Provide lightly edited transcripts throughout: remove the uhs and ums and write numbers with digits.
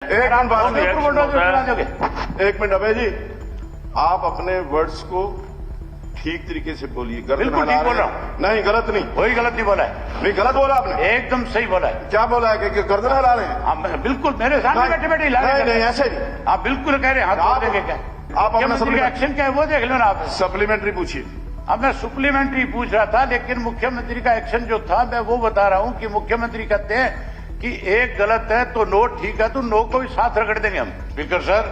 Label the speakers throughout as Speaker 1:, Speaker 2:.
Speaker 1: एक मिनट अभय जी, आप अपने वर्ड्स को ठीक तरीके से बोलिए।
Speaker 2: बिल्कुल ठीक बोल रहा हूँ।
Speaker 1: नहीं, गलत नहीं,
Speaker 2: कोई गलत नहीं बोला है।
Speaker 1: नहीं गलत बोला आपने,
Speaker 2: एकदम सही बोला है।
Speaker 1: क्या बोला है कि गर्दन हिला रहे हैं?
Speaker 2: बिल्कुल मेरे सामने बैठे बैठे हिला रहे हैं।
Speaker 1: नहीं ऐसे नहीं,
Speaker 2: आप बिल्कुल कह रहे हैं। हाथ देंगे क्या?
Speaker 1: आप अपना
Speaker 2: एक्शन क्या है वो देख लो ना आप।
Speaker 1: सप्लीमेंट्री पूछिए।
Speaker 2: अब मैं सप्लीमेंट्री पूछ रहा था, लेकिन मुख्यमंत्री का एक्शन जो था मैं वो बता रहा हूं कि मुख्यमंत्री कहते हैं कि एक गलत है तो नो ठीक है, तो नो को भी साथ रगड़ देंगे हम। स्पीकर सर,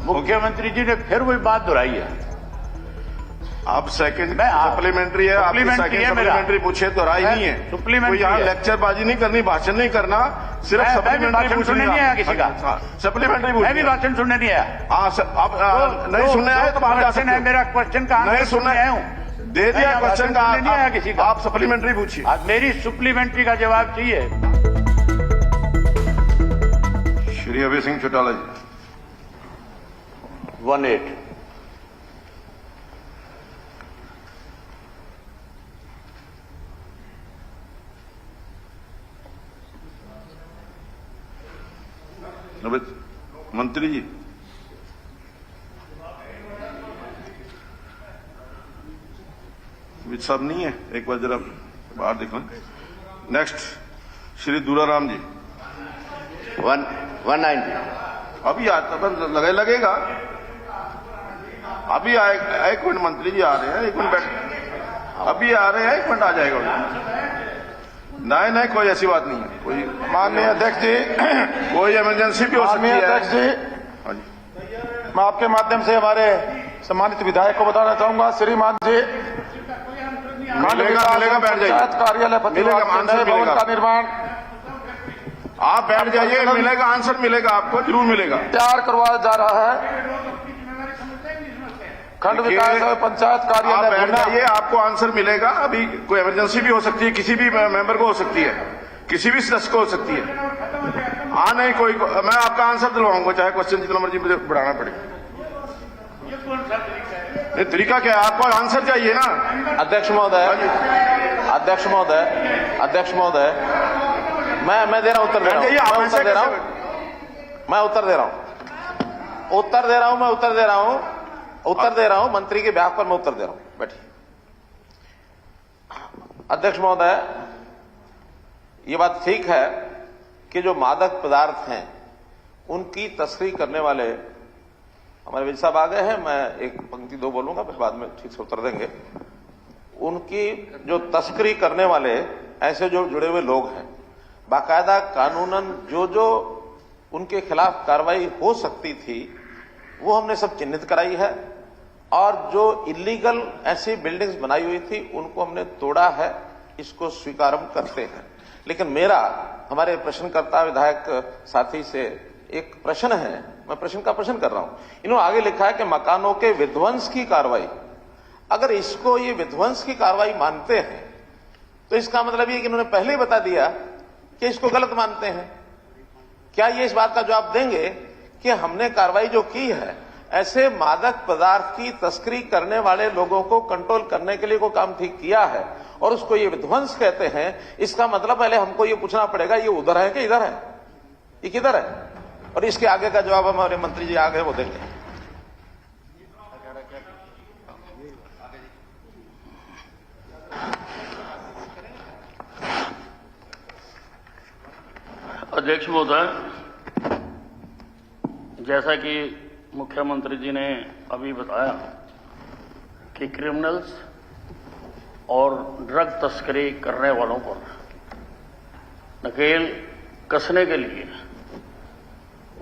Speaker 2: मुख्यमंत्री जी ने फिर वही बात दोहराई है।
Speaker 1: आप सेकंड सप्लीमेंट्री है, सप्लीमेंट्री पूछे तो राय नहीं है।
Speaker 2: सप्लीमेंट्री
Speaker 1: यहाँ लेक्चरबाजी नहीं करनी, भाषण नहीं करना, सिर्फ सप्लीमेंट्री
Speaker 2: सुनने नहीं आया किसी का।
Speaker 1: सप्लीमेंटरी
Speaker 2: मैं भी भाषण सुनने नहीं आया।
Speaker 1: आप नहीं सुनने आए तो बाहर जा सकते हैं।
Speaker 2: मेरा क्वेश्चन का
Speaker 1: नहीं सुनने
Speaker 2: आया हूँ,
Speaker 1: दे दिया क्वेश्चन का,
Speaker 2: नहीं आया किसी का।
Speaker 1: आप सप्लीमेंट्री पूछिए।
Speaker 2: आज मेरी सप्लीमेंट्री का जवाब चाहिए।
Speaker 1: श्री अभय सिंह चौटाला जी
Speaker 2: 18।
Speaker 1: मंत्री जी, सब नहीं है, एक बार जरा बाहर देखो। नेक्स्ट श्री दूराराम जी
Speaker 2: 190।
Speaker 1: अभी लगेगा अभी एक मिनट, मंत्री जी आ रहे हैं, एक मिनट बैठ, अभी आ रहे हैं, एक मिनट आ जाएगा। नहीं कोई ऐसी बात नहीं है। कोई माननीय अध्यक्ष जी, कोई इमरजेंसी भी हो सकती है।
Speaker 3: अध्यक्ष जी, मैं आपके माध्यम से हमारे सम्मानित विधायक को बताना चाहूंगा। श्रीमान जी,
Speaker 1: मिलेगा बैठ जाइए,
Speaker 3: कार्यालय भवन का निर्माण
Speaker 1: आप बैठ जाइए, मिलेगा आंसर, मिलेगा आपको, जरूर मिलेगा।
Speaker 3: तैयार करवाया जा रहा है। खंड विकास और पंचायत कार्यालय
Speaker 1: बैठ जाइए, आपको आंसर मिलेगा। अभी कोई इमरजेंसी भी हो सकती है, किसी भी मेंबर को हो सकती है, किसी भी सदस्य को हो सकती है। नहीं कोई, मैं आपका आंसर दिलवाऊंगा, चाहे क्वेश्चन जितना मर्जी मुझे बढ़ाना पड़े। ये तरीका क्या है? आपको आंसर चाहिए ना।
Speaker 3: अध्यक्ष महोदय, मैं दे रहा हूं, उत्तर दे रहा हूं, मंत्री के ब्याह पर मैं उत्तर दे रहा हूं। बैठिए। अध्यक्ष महोदय, ये बात ठीक है कि जो मादक पदार्थ हैं उनकी तस्करी करने वाले, हमारे विजय साहब आ गए हैं, मैं एक पंक्ति दो बोलूंगा, फिर बाद में ठीक से उत्तर देंगे। उनकी जो तस्करी करने वाले ऐसे जो जुड़े हुए लोग हैं, बाकायदा कानूनन जो उनके खिलाफ कार्रवाई हो सकती थी वो हमने सब चिन्हित कराई है, और जो इलीगल ऐसी बिल्डिंग्स बनाई हुई थी उनको हमने तोड़ा है, इसको स्वीकार करते हैं। लेकिन मेरा हमारे प्रश्नकर्ता विधायक साथी से एक प्रश्न है, मैं प्रश्न का प्रश्न कर रहा हूं। इन्होंने आगे लिखा है कि मकानों के विध्वंस की कार्रवाई, अगर इसको ये विध्वंस की कार्रवाई मानते हैं तो इसका मतलब ये कि इन्होंने पहले ही बता दिया कि इसको गलत मानते हैं। क्या ये इस बात का जवाब देंगे कि हमने कार्रवाई जो की है ऐसे मादक पदार्थ की तस्करी करने वाले लोगों को कंट्रोल करने के लिए कोई काम ठीक किया है और उसको ये विध्वंस कहते हैं? इसका मतलब पहले हमको ये पूछना पड़ेगा ये उधर है कि इधर है, ये किधर है? और इसके आगे का जवाब हमारे मंत्री जी आगे वो देंगे।
Speaker 4: अध्यक्ष महोदय, जैसा कि मुख्यमंत्री जी ने अभी बताया कि क्रिमिनल्स और ड्रग तस्करी करने वालों पर नकेल कसने के लिए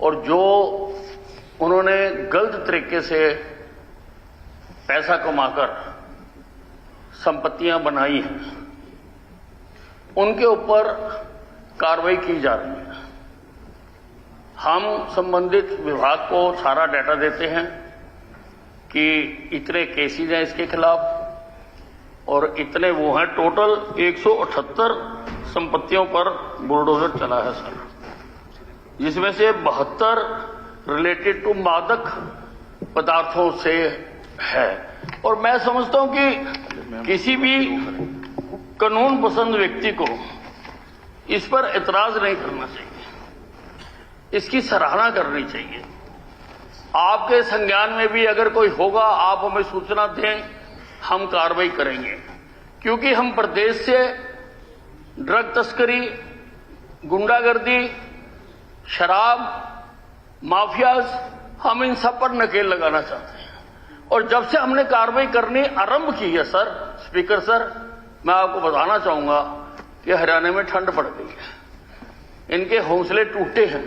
Speaker 4: और जो उन्होंने गलत तरीके से पैसा कमाकर संपत्तियां बनाई हैं उनके ऊपर कार्रवाई की जा रही है। हम संबंधित विभाग को सारा डाटा देते हैं कि इतने केसेज हैं इसके खिलाफ और इतने वो हैं। टोटल 178 संपत्तियों पर बुलडोजर चला है सर, जिसमें से 72 रिलेटेड टू मादक पदार्थों से है। और मैं समझता हूं कि किसी भी कानून पसंद व्यक्ति को इस पर एतराज नहीं करना चाहिए। इसकी सराहना करनी चाहिए। आपके संज्ञान में भी अगर कोई होगा, आप हमें सूचना दें, हम कार्रवाई करेंगे। क्योंकि हम प्रदेश से ड्रग तस्करी, गुंडागर्दी, शराब माफियाज, हम इन सब पर नकेल लगाना चाहते हैं। और जब से हमने कार्रवाई करनी आरंभ की है सर, स्पीकर सर, मैं आपको बताना चाहूंगा कि हरियाणा में ठंड पड़ गई है, इनके हौसले टूटे हैं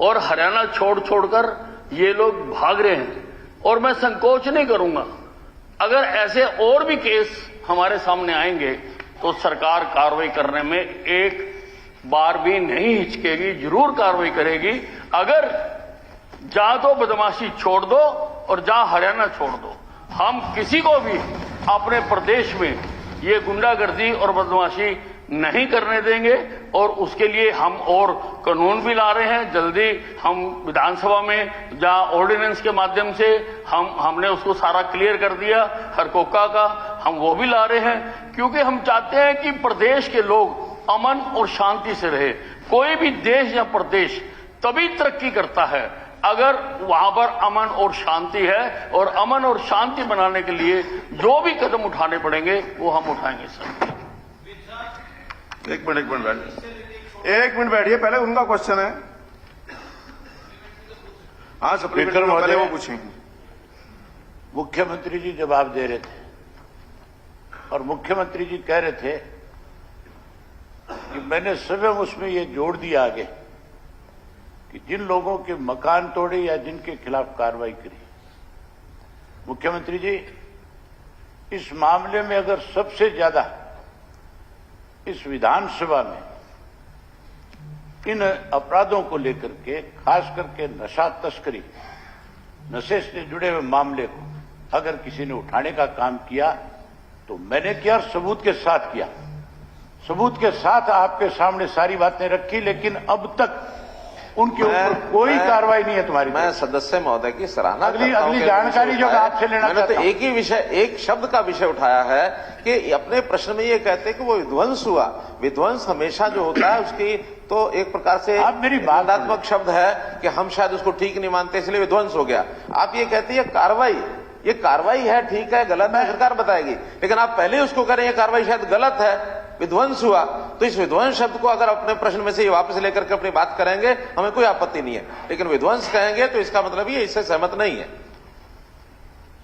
Speaker 4: और हरियाणा छोड़ छोड़कर ये लोग भाग रहे हैं। और मैं संकोच नहीं करूंगा, अगर ऐसे और भी केस हमारे सामने आएंगे तो सरकार कार्रवाई करने में एक बार भी नहीं हिचकेगी, जरूर कार्रवाई करेगी। अगर जहां तो बदमाशी छोड़ दो और जहां हरियाणा छोड़ दो, हम किसी को भी अपने प्रदेश में ये गुंडागर्दी और बदमाशी नहीं करने देंगे। और उसके लिए हम और कानून भी ला रहे हैं। जल्दी हम विधानसभा में जहां ऑर्डिनेंस के माध्यम से हमने उसको सारा क्लियर कर दिया, हरकोका का, हम वो भी ला रहे हैं। क्योंकि हम चाहते हैं कि प्रदेश के लोग अमन और शांति से रहे। कोई भी देश या प्रदेश तभी तरक्की करता है अगर वहां पर अमन और शांति है। और अमन और शांति बनाने के लिए जो भी कदम उठाने पड़ेंगे वो हम उठाएंगे सर।
Speaker 1: एक मिनट बैठिए, एक मिनट बैठिए, पहले उनका क्वेश्चन है। हाँ,
Speaker 2: स्पीकर महोदय,
Speaker 1: वो पूछेंगे।
Speaker 2: मुख्यमंत्री जी जवाब दे रहे थे और मुख्यमंत्री जी कह रहे थे कि मैंने स्वयं उसमें ये जोड़ दिया आगे कि जिन लोगों के मकान तोड़े या जिनके खिलाफ कार्रवाई करी। मुख्यमंत्री जी, इस मामले में अगर सबसे ज्यादा इस विधानसभा में इन अपराधों को लेकर के, खास करके नशा तस्करी, नशे से जुड़े हुए मामले को अगर किसी ने उठाने का काम किया तो मैंने किया और सबूत के साथ किया। सबूत के साथ आपके सामने सारी बातें रखी, लेकिन अब तक उनके ऊपर कोई कार्रवाई नहीं है तुम्हारी।
Speaker 3: मैं सदस्य महोदय की सराहना
Speaker 2: अगली जानकारी जो आपसे लेना
Speaker 3: मैंने तो एक ही विषय, एक शब्द का विषय उठाया है कि अपने प्रश्न में ये कहते हैं कि वो विध्वंस हुआ। विध्वंस हमेशा जो होता है उसकी तो एक प्रकार से भावनात्मक शब्द है कि हम शायद उसको ठीक नहीं मानते इसलिए विध्वंस हो गया। आप ये कहते हैं कार्रवाई, ये कार्रवाई है, ठीक है, गलत है, सरकार बताएगी। लेकिन आप पहले उसको कह रहे हैं कार्रवाई शायद गलत है, विध्वंस हुआ। तो इस विध्वंस शब्द को अगर अपने प्रश्न में से ये वापस लेकर के अपनी बात करेंगे, हमें कोई आपत्ति नहीं है। लेकिन विध्वंस कहेंगे तो इसका मतलब ये इससे सहमत नहीं है।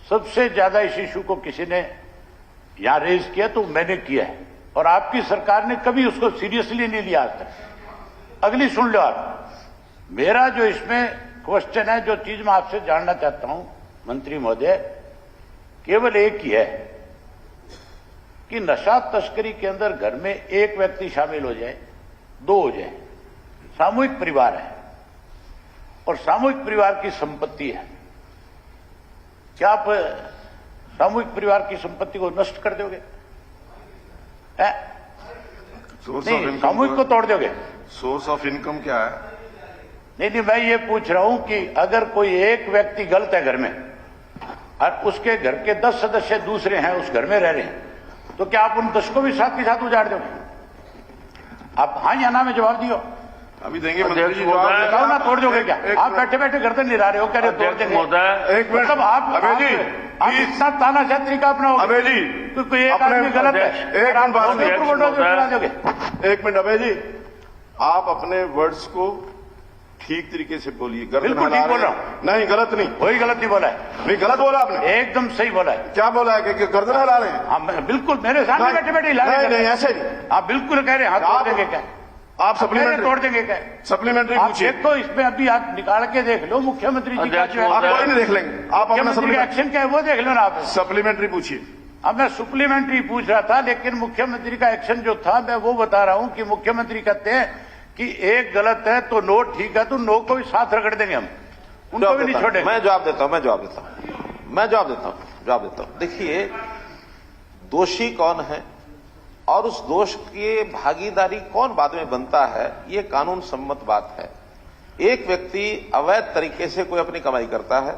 Speaker 2: सबसे ज्यादा इस इशू को किसी ने यहां रेज किया तो मैंने किया है और आपकी सरकार ने कभी उसको सीरियसली नहीं लिया आज तक। अगली सुन लो आप, मेरा जो इसमें क्वेश्चन है, जो चीज मैं आपसे जानना चाहता हूं मंत्री महोदय, केवल एक ही है कि नशा तस्करी के अंदर घर में एक व्यक्ति शामिल हो जाए, दो हो जाए, सामूहिक परिवार है और सामूहिक परिवार की संपत्ति है, क्या आप सामूहिक परिवार की संपत्ति को नष्ट कर दोगे? नहीं, सामूहिक को तोड़ दोगे?
Speaker 1: सोर्स ऑफ इनकम क्या है?
Speaker 2: नहीं, मैं ये पूछ रहा हूं कि अगर कोई एक व्यक्ति गलत है घर में और उसके घर के 10 सदस्य दूसरे हैं, उस घर में रह रहे हैं, तो क्या आप उन 10 को भी साथ के साथ उजाड़ दोगे? आप हाँ या ना में जवाब दियो।
Speaker 1: अभी देंगे मंत्री जी जवाब।
Speaker 2: बताओ ना, तोड़ दोगे क्या? आप बैठे बैठे गर्दन नहीं ला रहे हो, कह रहे तोड़ देंगे।
Speaker 1: एक मिनट,
Speaker 2: मतलब आप इतना तानाशाह तरीका अपनाओगे?
Speaker 1: अबे जी,
Speaker 2: कोई एक आदमी गलत है,
Speaker 1: एक मिनट अबे जी, आप अपने वर्ड्स को ठीक तरीके से बोलिए।
Speaker 2: बिल्कुल ठीक बोल रहा हूं।
Speaker 1: नहीं, गलत नहीं,
Speaker 2: कोई गलत नहीं बोला है।
Speaker 1: नहीं, गलत बोला आपने,
Speaker 2: एकदम सही बोला है।
Speaker 1: क्या बोला है कि गर्दन हिला रहे हैं?
Speaker 2: हाँ, बिल्कुल मेरे सामने बैठे बैठे हिला रहे हैं।
Speaker 1: नहीं, ऐसे नहीं,
Speaker 2: आप बिल्कुल कह रहे हैं हाथ तोड़ देंगे क्या?
Speaker 1: आप सप्लीमेंट्री
Speaker 2: तोड़ देंगे क्या?
Speaker 1: सप्लीमेंट्री पूछिए।
Speaker 2: देखो, इसमें अभी आप निकाल के देख लो मुख्यमंत्री जी का,
Speaker 1: आप कोई नहीं देख लेंगे, आप अपना
Speaker 2: एक्शन क्या है वो देख लो ना आप।
Speaker 1: सप्लीमेंट्री पूछिए।
Speaker 2: अब मैं सप्लीमेंट्री पूछ रहा था, लेकिन मुख्यमंत्री का एक्शन जो था मैं वो बता रहा हूं कि मुख्यमंत्री कहते हैं कि एक गलत है तो नो ठीक है, तो नो को भी साथ रगड़ देंगे हम, उनको भी नहीं छोड़ेंगे।
Speaker 3: मैं जवाब देता हूं। देखिए, दोषी कौन है और उस दोष की भागीदारी कौन बाद में बनता है, ये कानून सम्मत बात है। एक व्यक्ति अवैध तरीके से कोई अपनी कमाई करता है,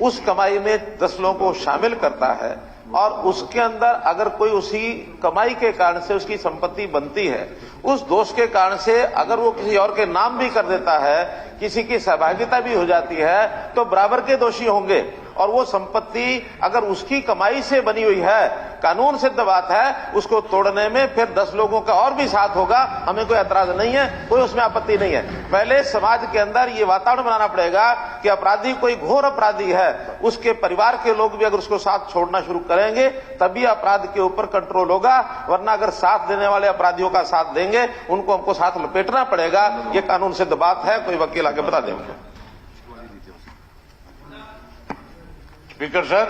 Speaker 3: उस कमाई में 10 लोगों को शामिल करता है और उसके अंदर अगर कोई उसी कमाई के कारण से उसकी संपत्ति बनती है, उस दोष के कारण से अगर वो किसी और के नाम भी कर देता है, किसी की सहभागिता भी हो जाती है, तो बराबर के दोषी होंगे। और वो संपत्ति अगर उसकी कमाई से बनी हुई है, कानून सिद्ध बात है, उसको तोड़ने में फिर 10 लोगों का और भी साथ होगा, हमें कोई ऐतराज नहीं है, कोई उसमें आपत्ति नहीं है। पहले समाज के अंदर ये वातावरण बनाना पड़ेगा कि अपराधी कोई घोर अपराधी है, उसके परिवार के लोग भी अगर उसको साथ छोड़ना शुरू करेंगे तभी अपराध के ऊपर कंट्रोल होगा। वरना अगर साथ देने वाले अपराधियों का साथ देंगे, उनको हमको साथ लपेटना पड़ेगा। ये कानून सिद्ध बात है, कोई वकील आके बता देंगे।
Speaker 2: स्पीकर सर,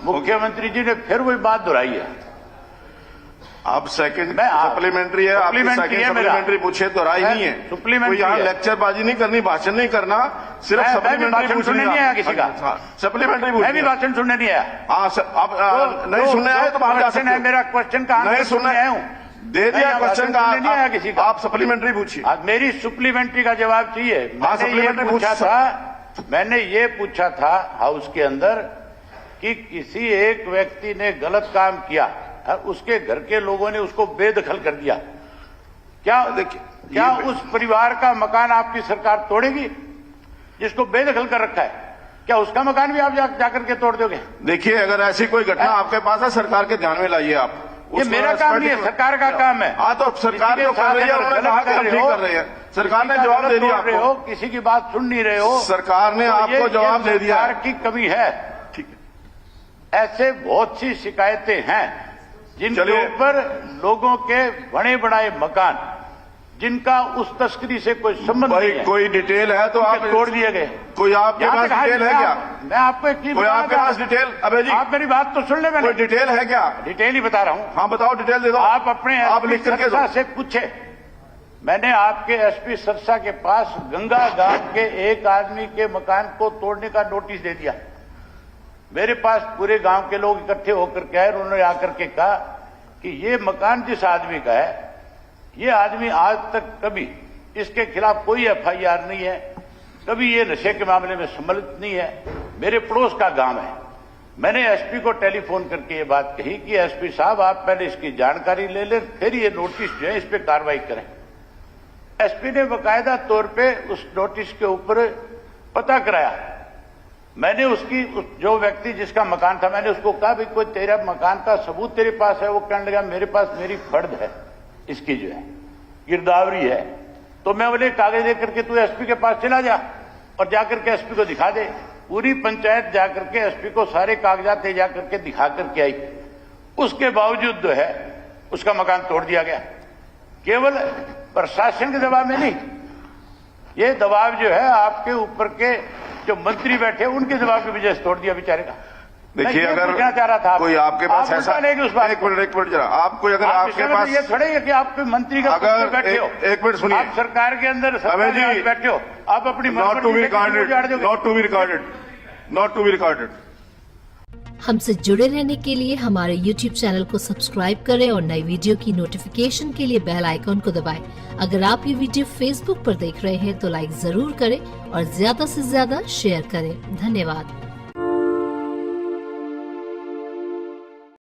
Speaker 2: मुख्यमंत्री जी ने फिर वही बात दोहराई है।
Speaker 1: अब सेकंड
Speaker 2: मैं
Speaker 1: सप्लीमेंट्री है, आपकी सेकंड सप्लीमेंट्री पूछे तो राय नहीं है।
Speaker 2: सप्लीमेंट्री
Speaker 1: यहाँ लेक्चरबाजी नहीं करनी, भाषण नहीं करना, सिर्फ सप्लीमेंट्री
Speaker 2: सुनने नहीं आया किसी का।
Speaker 1: सप्लीमेंट्री
Speaker 2: मैं भी भाषण सुनने नहीं आया।
Speaker 1: हाँ, अब नहीं सुनने आए तो बाहर जा सकते हैं।
Speaker 2: मेरा क्वेश्चन का
Speaker 1: नहीं सुनने
Speaker 2: आया हूँ,
Speaker 1: दे दिया क्वेश्चन का,
Speaker 2: नहीं आया किसी का।
Speaker 1: आप सप्लीमेंट्री पूछिए।
Speaker 2: आज मेरी सप्लीमेंट्री का जवाब चाहिए। मैंने ये पूछा था हाउस के अंदर कि किसी एक व्यक्ति ने गलत काम किया, उसके घर के लोगों ने उसको बेदखल कर दिया, क्या उस परिवार का मकान आपकी सरकार तोड़ेगी जिसको बेदखल कर रखा है? क्या उसका मकान भी आप जाकर के तोड़ दोगे?
Speaker 1: देखिए, अगर ऐसी कोई घटना आपके पास है, सरकार के ध्यान में लाइए आप।
Speaker 2: ये मेरा काम नहीं है, सरकार का काम है।
Speaker 1: हाँ, तो सरकार जो कर रही है, उन्होंने कहा कि हम ठीक कर रहे हैं। सरकार ने जवाब दे दिया आपको।
Speaker 2: किसी की बात सुन नहीं रहे हो,
Speaker 1: सरकार ने आपको जवाब दे दिया।
Speaker 2: सरकार की कमी है।
Speaker 1: ठीक है,
Speaker 2: ऐसे बहुत सी शिकायतें हैं जिनके ऊपर लोगों के बड़े बड़ाए मकान, जिनका उस तस्करी से कोई संबंध नहीं है,
Speaker 1: कोई डिटेल है तो आप
Speaker 2: तोड़ दिए गए।
Speaker 1: कोई आपके पास डिटेल है क्या?
Speaker 2: मैं आपको एक चीज,
Speaker 1: कोई आपके पास डिटेल? अबे जी,
Speaker 2: आप मेरी बात तो सुन ले। मैंने
Speaker 1: कोई डिटेल है क्या?
Speaker 2: डिटेल ही बता रहा हूँ।
Speaker 1: हाँ, बताओ, डिटेल दे दो।
Speaker 2: आप अपने
Speaker 1: आप लिख करके दो।
Speaker 2: से पूछे। मैंने आपके एसपी सरसा के पास गंगा गांव के एक आदमी के मकान को तोड़ने का नोटिस दे दिया। मेरे पास पूरे गांव के लोग इकट्ठे होकर के आए, उन्होंने आकर के कहा कि ये मकान जिस आदमी का है, ये आदमी आज तक कभी इसके खिलाफ कोई एफआईआर नहीं है, कभी ये नशे के मामले में सम्मिलित नहीं है, मेरे पड़ोस का गांव है। मैंने एसपी को टेलीफोन करके ये बात कही कि एसपी साहब, आप पहले इसकी जानकारी ले लें, फिर ये नोटिस जो है इस पर कार्रवाई करें। एसपी ने बाकायदा तौर पे उस नोटिस के ऊपर पता कराया। मैंने जो व्यक्ति जिसका मकान था, मैंने उसको कहा, भाई कोई तेरा मकान का सबूत तेरे पास है? वो कहने लगा, मेरे पास मेरी फर्द है, इसकी जो है गिरदावरी है। तो मैं बोले, कागज लेकर के तू एसपी के पास चला जा और जाकर के एसपी को दिखा दे। पूरी पंचायत जाकर के एसपी को सारे कागजात ले जाकर के दिखा करके आई। उसके बावजूद जो है उसका मकान तोड़ दिया गया। केवल प्रशासन के दबाव में नहीं, ये दबाव जो है आपके ऊपर के जो मंत्री बैठे उनके दबाव की वजह से तोड़ दिया बेचारे का।
Speaker 1: देखिए, अगर
Speaker 2: चाह रहा था
Speaker 1: कोई आपके पास ऐसा,
Speaker 2: उस बात
Speaker 1: एक मिनट जरा, आपको अगर आपके पास
Speaker 2: ये थोड़े है कि आप मंत्री का
Speaker 1: अगर
Speaker 2: बैठे हो,
Speaker 1: एक मिनट सुनिए,
Speaker 2: आप सरकार के अंदर बैठे हो, आप अपनी
Speaker 1: not to be recorded, not to be recorded, not to be recorded.
Speaker 5: हमसे जुड़े रहने के लिए हमारे YouTube चैनल को सब्सक्राइब करें और नई वीडियो की नोटिफिकेशन के लिए बेल आइकॉन को दबाएं। अगर आप ये वीडियो Facebook पर देख रहे हैं तो लाइक जरूर करें और ज्यादा से ज्यादा शेयर करें। धन्यवाद।